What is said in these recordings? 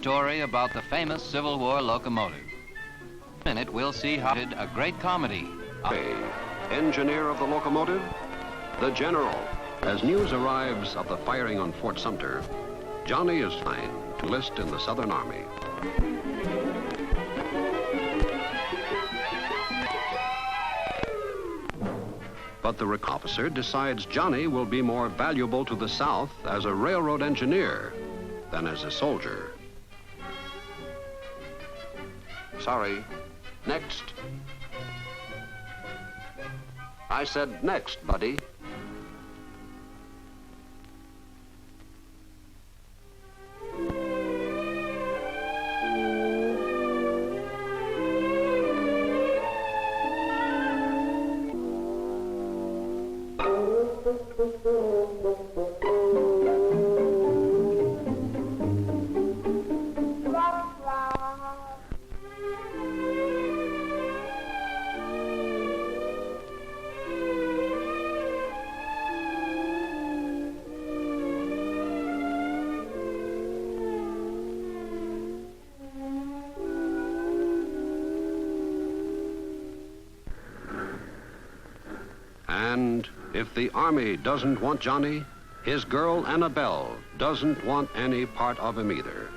story about the famous Civil War locomotive. In it, we'll see how it did a great comedy. Engineer of the locomotive, the General. As news arrives of the firing on Fort Sumter, Johnny is signed to enlist in the Southern Army. But the officer decides Johnny will be more valuable to the South as a railroad engineer than as a soldier. Sorry, next. I said next, buddy. And if the Army doesn't want Johnny, his girl Annabelle doesn't want any part of him either.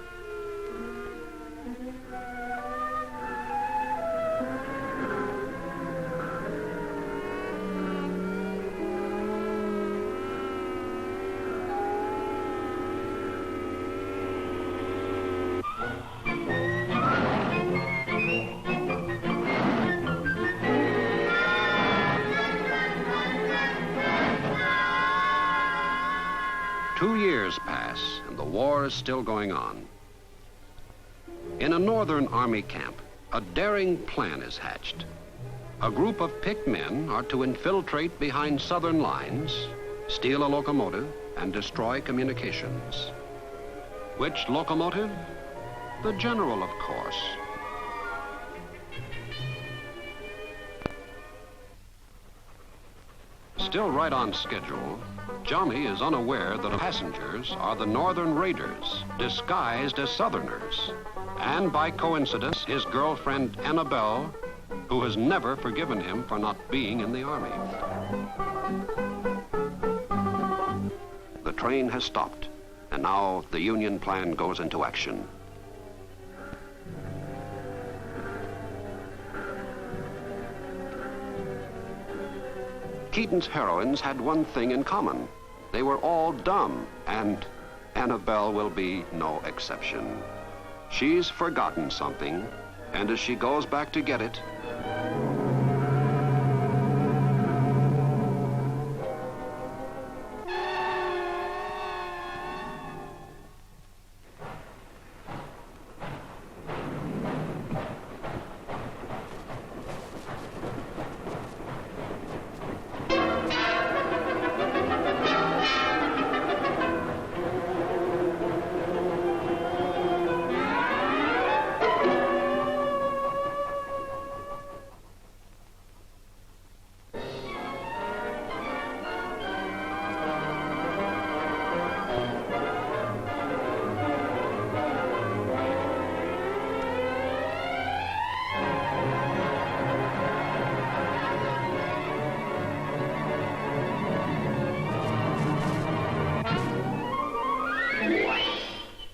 Years pass, and the war is still going on. In a Northern Army camp, a daring plan is hatched. A group of picked men are to infiltrate behind Southern lines, steal a locomotive, and destroy communications. Which locomotive? The General, of course. Still right on schedule, Johnny is unaware that the passengers are the Northern Raiders, disguised as Southerners, and by coincidence, his girlfriend Annabelle, who has never forgiven him for not being in the Army. The train has stopped, and now the Union plan goes into action. Keaton's heroines had one thing in common. They were all dumb, and Annabelle will be no exception. She's forgotten something, and as she goes back to get it,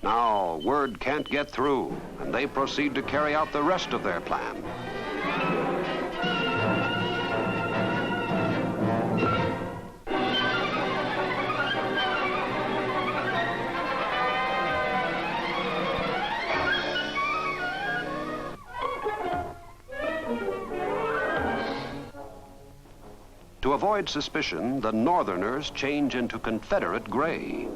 now word can't get through, and they proceed to carry out the rest of their plan. To avoid suspicion, the Northerners change into Confederate gray.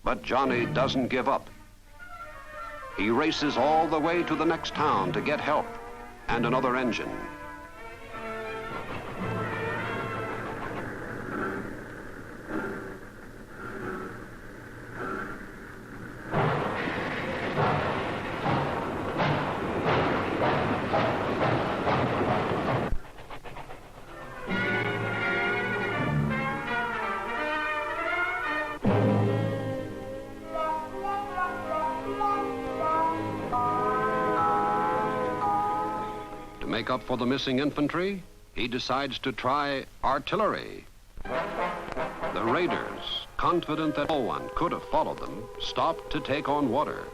But Johnny doesn't give up. He races all the way to the next town to get help and another engine. To make up for the missing infantry, he decides to try artillery. The raiders, confident that no one could have followed them, stopped to take on water.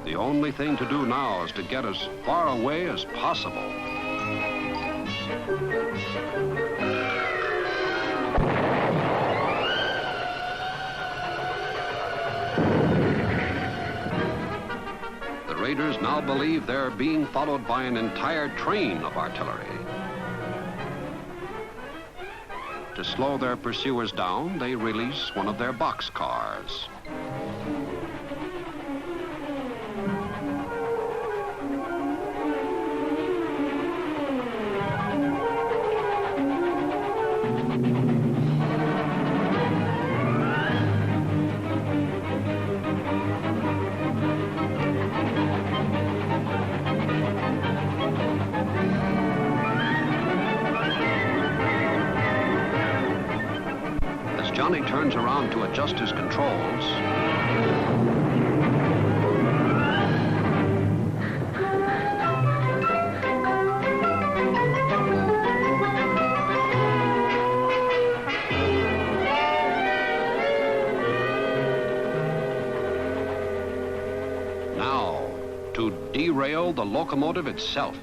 The only thing to do now is to get as far away as possible. The raiders now believe they're being followed by an entire train of artillery. To slow their pursuers down, they release one of their boxcars. Johnny turns around to adjust his controls. Now, to derail the locomotive itself.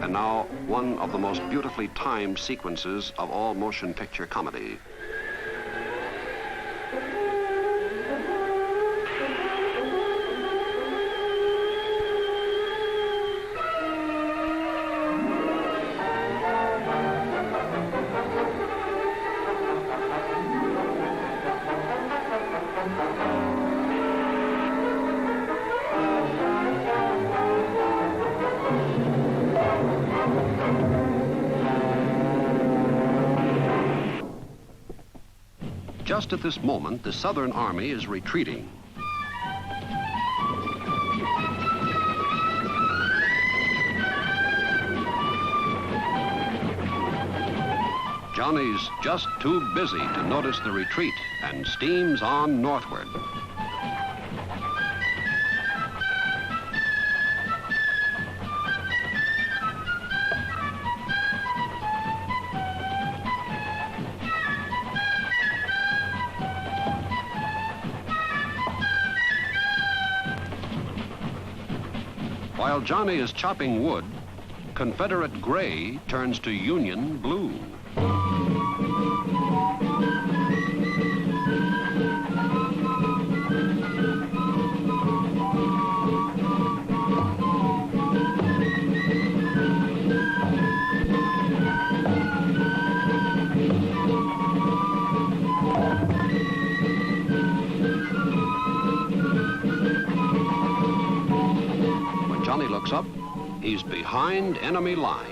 And now, one of the most beautifully timed sequences of all motion picture comedy. Just at this moment, the Southern Army is retreating. Johnny's just too busy to notice the retreat and steams on northward. While Johnny is chopping wood, Confederate gray turns to Union blue. Johnny looks up, he's behind enemy lines.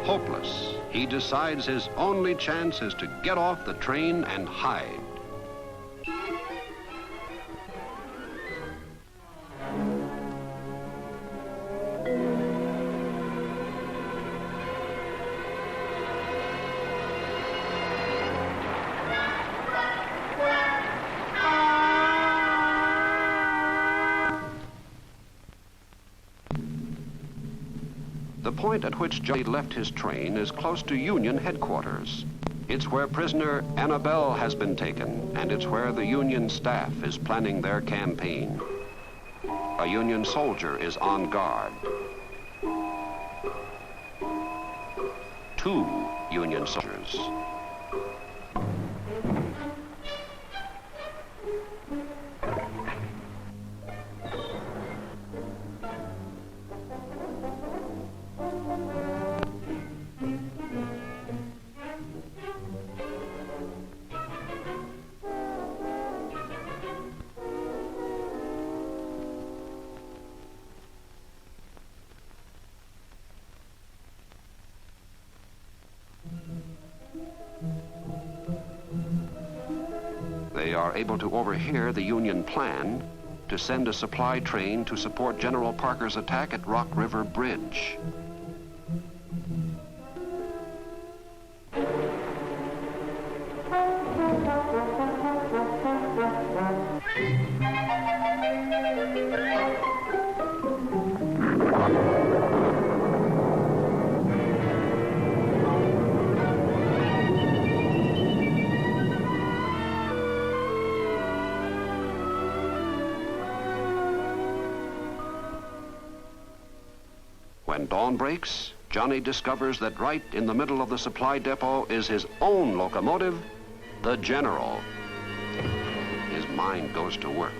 Hopeless, he decides his only chance is to get off the train and hide. The point at which Johnny left his train is close to Union headquarters. It's where prisoner Annabelle has been taken, and it's where the Union staff is planning their campaign. A Union soldier is on guard. 2 Union soldiers. are able to overhear the Union plan to send a supply train to support General Parker's attack at Rock River Bridge. When dawn breaks, Johnny discovers that right in the middle of the supply depot is his own locomotive, the General. His mind goes to work.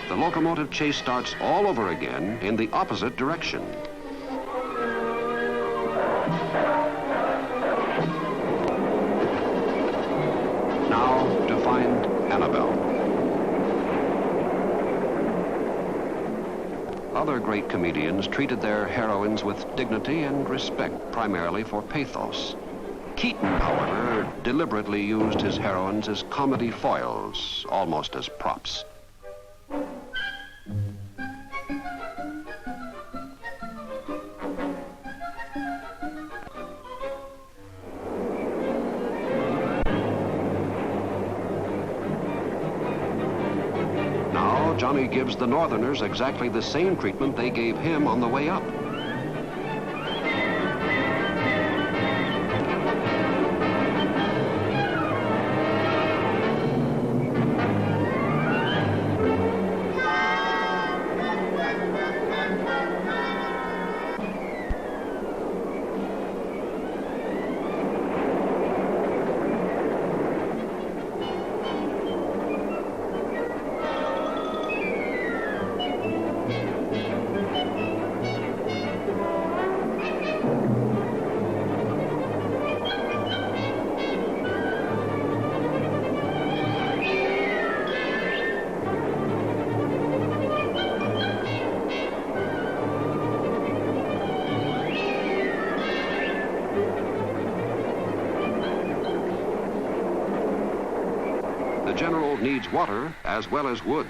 The locomotive chase starts all over again in the opposite direction. Now to find Annabelle. Other great comedians treated their heroines with dignity and respect, primarily for pathos. Keaton, however, deliberately used his heroines as comedy foils, almost as props. Johnny gives the Northerners exactly the same treatment they gave him on the way up. The General needs water as well as wood.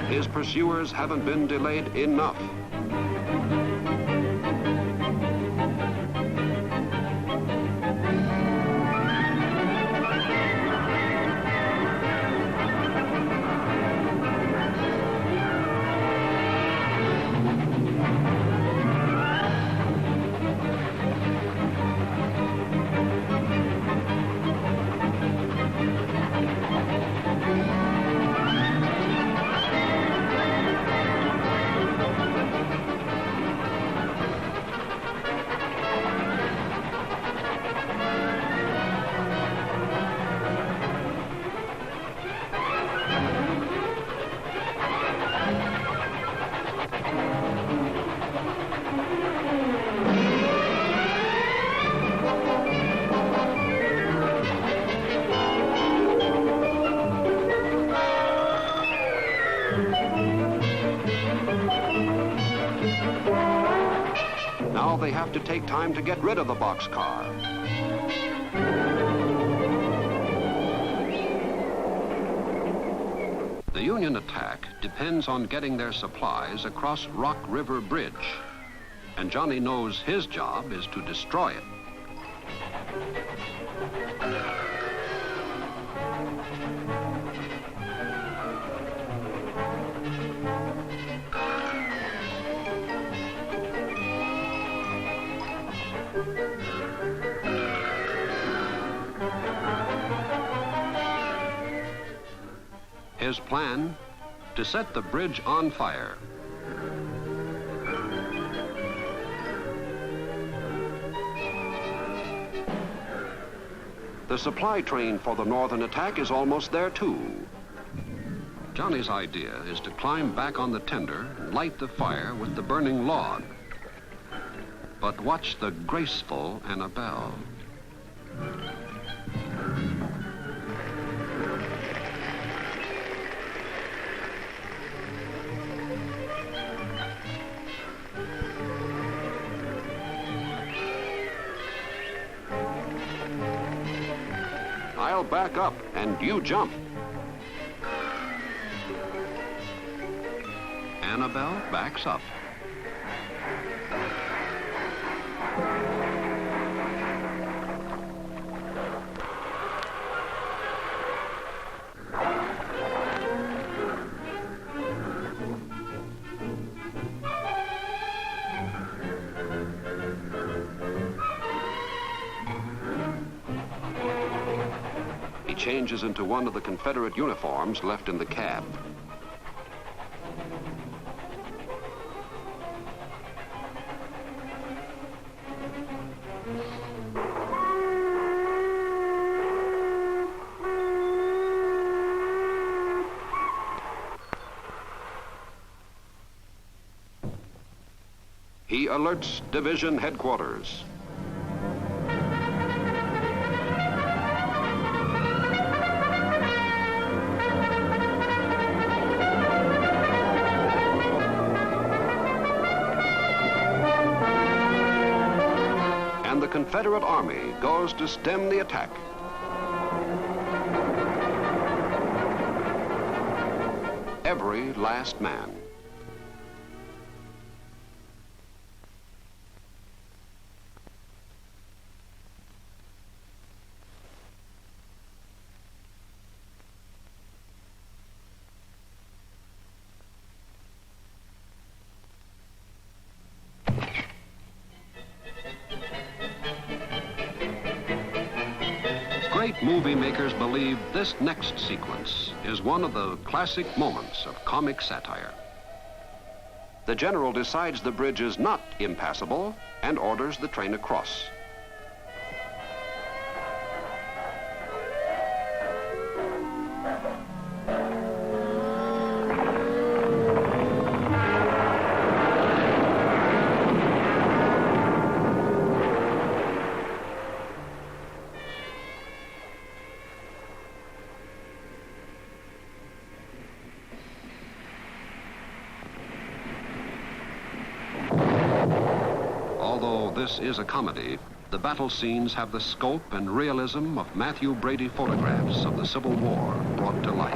His pursuers haven't been delayed enough. now they have to take time to get rid of the boxcar. The Union attack depends on getting their supplies across Rock River Bridge, and Johnny knows his job is to destroy it. His plan? To set the bridge on fire. The supply train for the northern attack is almost there, too. Johnny's idea is to climb back on the tender and light the fire with the burning log. But watch the graceful Annabelle. I'll back up and you jump. Annabelle backs up. He changes into one of the Confederate uniforms left in the cab. He alerts division headquarters. And the Confederate Army goes to stem the attack. Every last man. Great movie makers believe this next sequence is one of the classic moments of comic satire. The general decides the bridge is not impassable and orders the train across. Although this is a comedy, the battle scenes have the scope and realism of Matthew Brady photographs of the Civil War brought to life.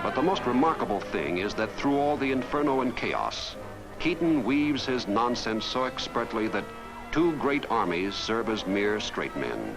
But the most remarkable thing is that through all the inferno and chaos, Keaton weaves his nonsense so expertly that two great armies serve as mere straight men.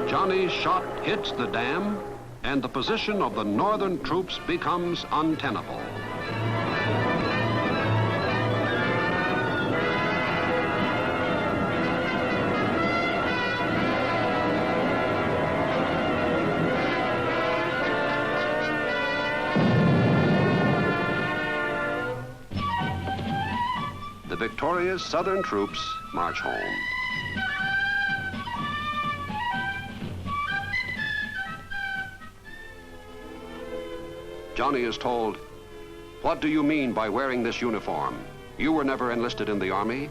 Johnny's shot hits the dam, and the position of the Northern troops becomes untenable. victorious Southern troops march home. Johnny is told, "What do you mean by wearing this uniform? You were never enlisted in the Army."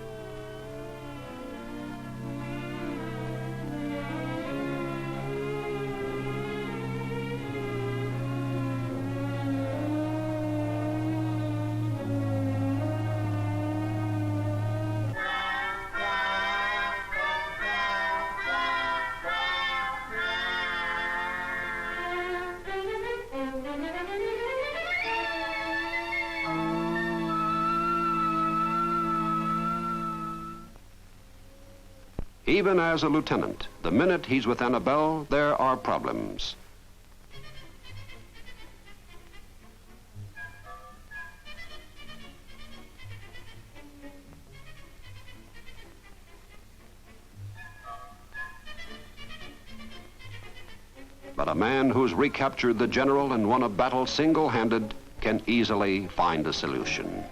Even as a lieutenant, the minute he's with Annabelle, there are problems. But a man who's recaptured the general and won a battle single-handed can easily find a solution.